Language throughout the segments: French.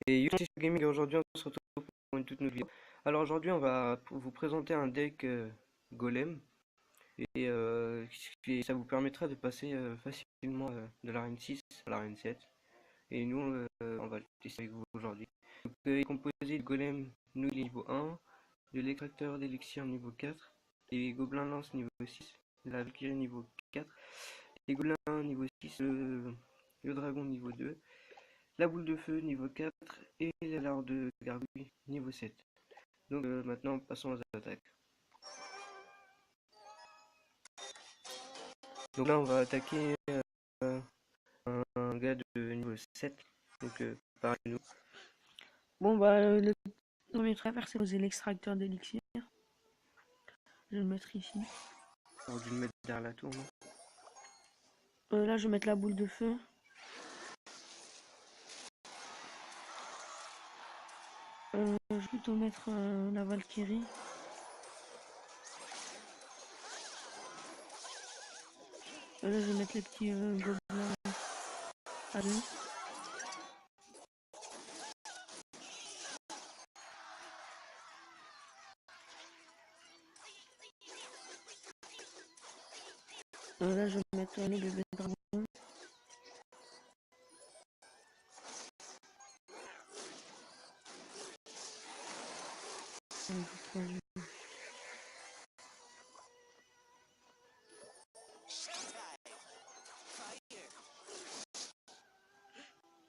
Et YouTube Gaming, aujourd'hui on se retrouve pour une toute nouvelle vidéo. Alors aujourd'hui on va vous présenter un deck Golem et ça vous permettra de passer facilement de l'arène 6 à l'arène 7. Et nous on va le tester avec vous aujourd'hui. Donc il est composé de Golem nous niveau 1, de l'extracteur d'élixir niveau 4, des gobelins lance niveau 6, de la Valkyrie niveau 4, des gobelins niveau 6, le dragon niveau 2, la boule de feu niveau 4 et la larve de gargouille niveau 7. Donc maintenant passons aux attaques. Donc là on va attaquer un gars de niveau 7. Donc pareil nous. Bon bah le premier travers c'est poser l'extracteur d'élixir. Je vais le mettre ici. On dû le mettre derrière la tour, non? Là je vais mettre la boule de feu. Je vais plutôt mettre la Valkyrie. Là je vais mettre les petits gobelins à deux. Là je vais mettre le bébé dragon.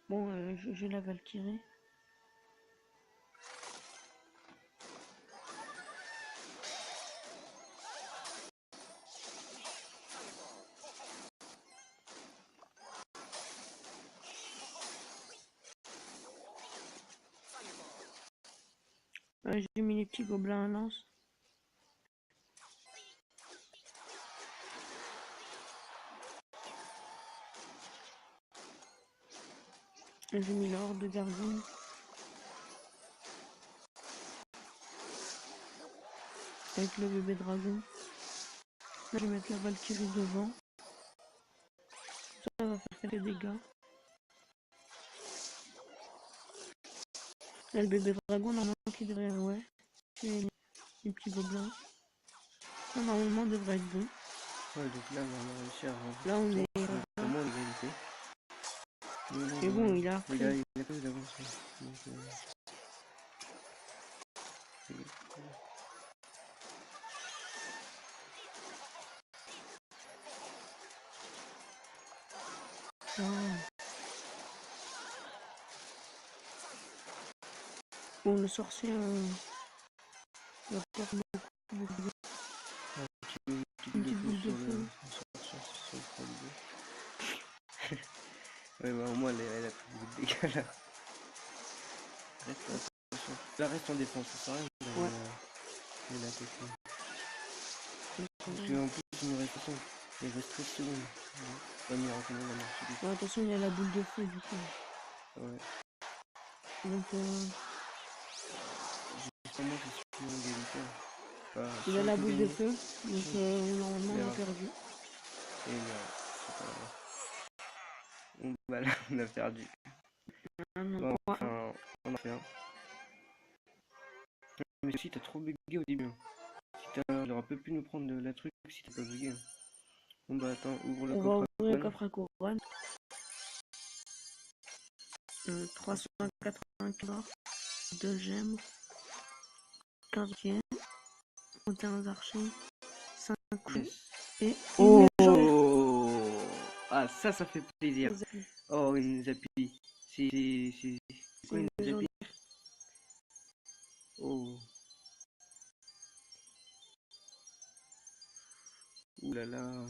Bon, j'ai la Valkyrie. J'ai mis les petits gobelins à lance. J'ai mis la horde de gargouilles. Avec le bébé dragon. Là je vais mettre la Valkyrie devant. Ça va faire quelques dégâts. Là le bébé dragon normalement qui devrait... Ouais. Et les petits gobelins. Ça, normalement devrait être bon. Ouais, donc là on a réussi à rentrer. Là on est... Vraiment l'égalité. C'est bon, il a Il pris. a pas eu d'avance. Donc, Ah. Bon, le sorcier va faire beaucoup de une petite boule de feu. Ouais, bah, au moins elle a pris beaucoup de dégâts là. Là reste en défense, ça sert à rien. Ouais. Il a attaqué. Parce qu'en plus il nous reste 5. Il reste 13 secondes. Pas mieux raconter la marche. Ouais, attention, il y a la boule de feu du coup. Ouais. Donc Justement je suis en égalité. Enfin, il si a on la peut boule de gagner. feu. Donc normalement on a perdu. Et c'est pas grave. Bah là on a perdu. Bon, enfin, on a fait un. Mais si t'as trop bugué au début. Si il aurait pas pu nous prendre de la truc si t'as pas bugué. Bon bah attends, ouvre le On va coffre à ouvrir le couronne. coffre à couronne. 380 2 gemmes, 15 pieds, 31 archers, 5 coups Yes. et Oh, une légendaire. ah ça fait plaisir. Oh il nous appuie. C'est quoi il nous appuie? Oh. Ouh là là.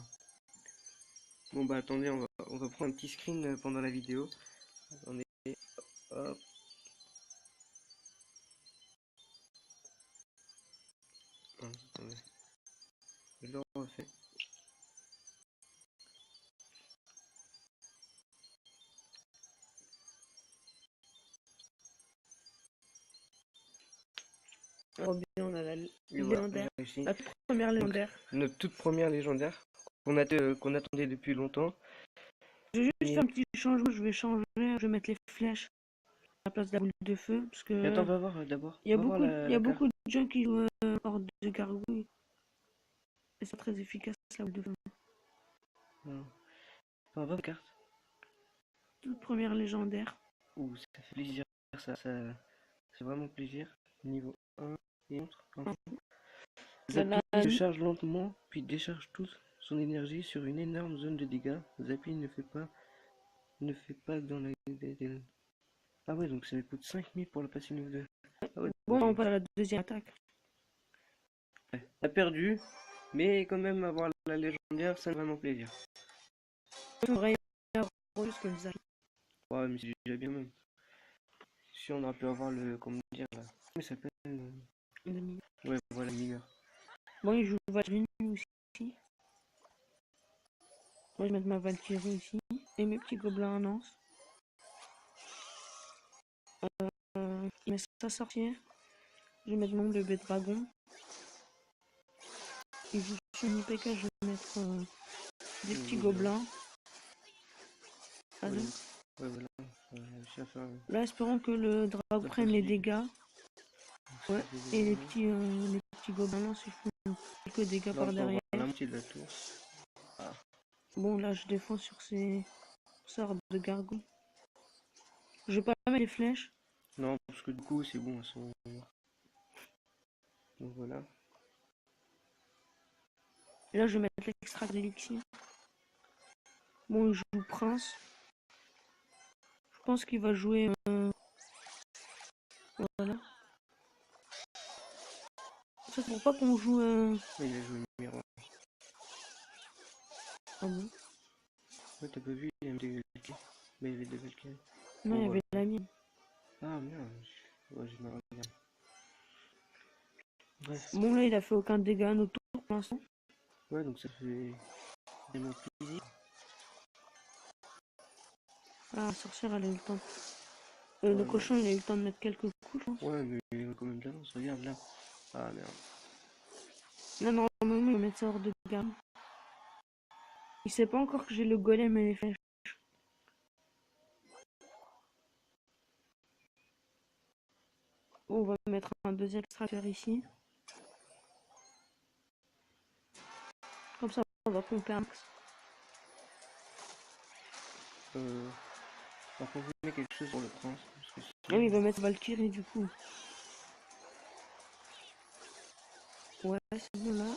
Bon bah attendez, on va prendre un petit screen pendant la vidéo. Attendez. Hop. Attendez. Je le refais. Oh bien, on a la Et voilà, légendaire. j'ai réussi. La toute première Donc, légendaire. notre toute première légendaire qu'on attendait depuis longtemps. Je vais juste Et faire un petit changement. Je vais changer. Je vais mettre les flèches la place de la boule de feu. Parce Mais attends, que va voir d'abord. il y a Va voir il y a la carte. beaucoup de gens qui jouent hors de gargouille. Et c'est très efficace la boule de feu. Non. Enfin, va voir la carte. Toute première légendaire. Ouh, ça fait plaisir. Ça c'est vraiment plaisir. Niveau 1 et autres. La, Zappy se charge lentement, puis décharge toute son énergie sur une énorme zone de dégâts. Zappy ne fait pas dans la... Ah ouais, donc ça me coûte 5000 pour la passer niveau 2. Ah ouais, bon, on passe à la deuxième attaque. ouais. T'as perdu, mais quand même avoir la légendaire, ça fait vraiment plaisir. On aurait plus que le Zappy. Ouais, mais c'est déjà bien même. Si on aurait pu avoir le... Comment dire là? Comment il s'appelle Ouais, voilà, mineur. Bon, il joue Valkyrie aussi. Moi, je vais mettre ma Valkyrie ici. Et mes petits gobelins en lance. Il met sa sorcière. Je vais mettre mon bébé dragon. Il joue sur une IPK, je vais mettre des petits gobelins. Ouais, Allez. ouais, voilà. Réussi à faire... Là, espérons que le dragon prenne les dégâts. Ouais. Et les petits gobelins lancent, ils font quelques dégâts par derrière. La moitié de la tour. Ah. Bon, là, je défends sur ces sorts de gargouilles. Je vais pas mettre les flèches. Non, parce que du coup, c'est bon, elles sont... Donc voilà. Et là, je vais mettre l'extrait d'élixir. Bon, il joue prince. Je pense qu'il va jouer... Voilà. Ça, c'est pour pas qu'on joue... Il a joué miroir. Ah bon? Ouais, t'as pas vu, il y avait des Valkyries. Mais il y avait des Valkyries. Non, il y avait la mienne. Ah merde, ouais, je me regarde. Bref. Bon, là, il a fait aucun dégât à nos tours pour l'instant. Ouais, donc ça fait vraiment plaisir. Ah, la sorcière, elle a eu le temps. Le cochon, il a eu le temps de mettre quelques coups, je pense. Ouais, mais quand même d'avance, regarde là. Ah merde. Là, normalement, il va mettre ça hors de gamme. Il sait pas encore que j'ai le golem et les flèches. Bon, on va mettre un deuxième extracteur ici. Comme ça, on va pomper un max. Par contre, je mets quelque chose pour le prince. Parce que Ah oui, il va mettre Valkyrie du coup. Ouais, c'est bon là.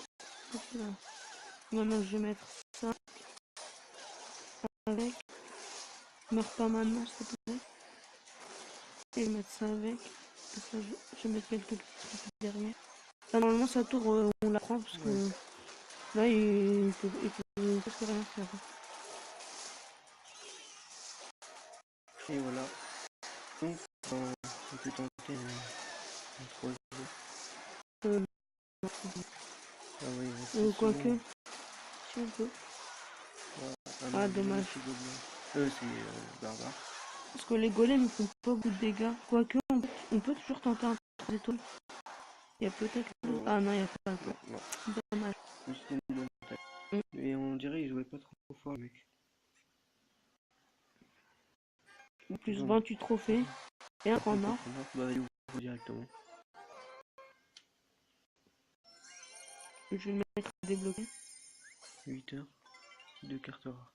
Maintenant, je vais mettre ça avec. Meurs pas maintenant, s'il te plaît. Et mettre ça avec. Ça, je vais mettre quelques petits trucs derrière. Là, normalement, sa tour, on la prend parce que là, il peut presque rien faire. Et voilà. Donc, on peut tenter un 3 jours. Ah oui, Quoique, si on peut. Ah, dommage. C'est barbare. Parce que les golems, ils font pas beaucoup de dégâts. Quoique, on peut toujours tenter un 3 étoiles. Il y a peut-être... Ah non, il n'y a pas. Non. Dommage. C'était une bonne attaque. Mais on dirait qu'il jouait pas trop fort, mec. Plus 28 trophées. Et un point mort. Bah, il ouvre directement. Je vais le mettre à débloquer. 8 heures. 2 cartes rares.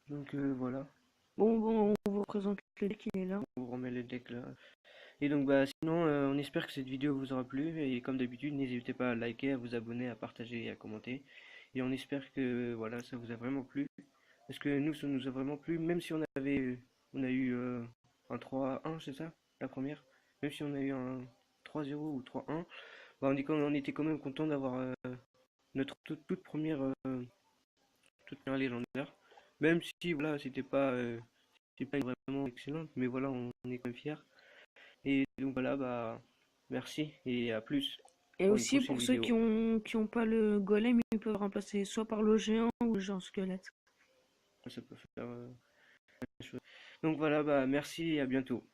Donc voilà. Bon, on vous présente le deck, il est là. On remet le deck là. Et donc bah sinon on espère que cette vidéo vous aura plu. Et comme d'habitude, n'hésitez pas à liker, à vous abonner, à partager et à commenter. Et on espère que voilà, ça vous a vraiment plu. Parce que nous, ça nous a vraiment plu. Même si on a eu un 3-1, c'est ça, la première. Même si on a eu un 3-0 ou 3-1, bah, on était quand même content d'avoir notre toute première légendaire. Même si voilà, c'était pas vraiment excellente, mais voilà, on est quand même fiers. Et donc voilà, bah merci et à plus Et pour une aussi, prochaine pour ceux vidéo. qui ont pas le golem, ils peuvent remplacer soit par le géant ou le géant squelette. Ça peut faire chose. Donc voilà, bah merci et à bientôt.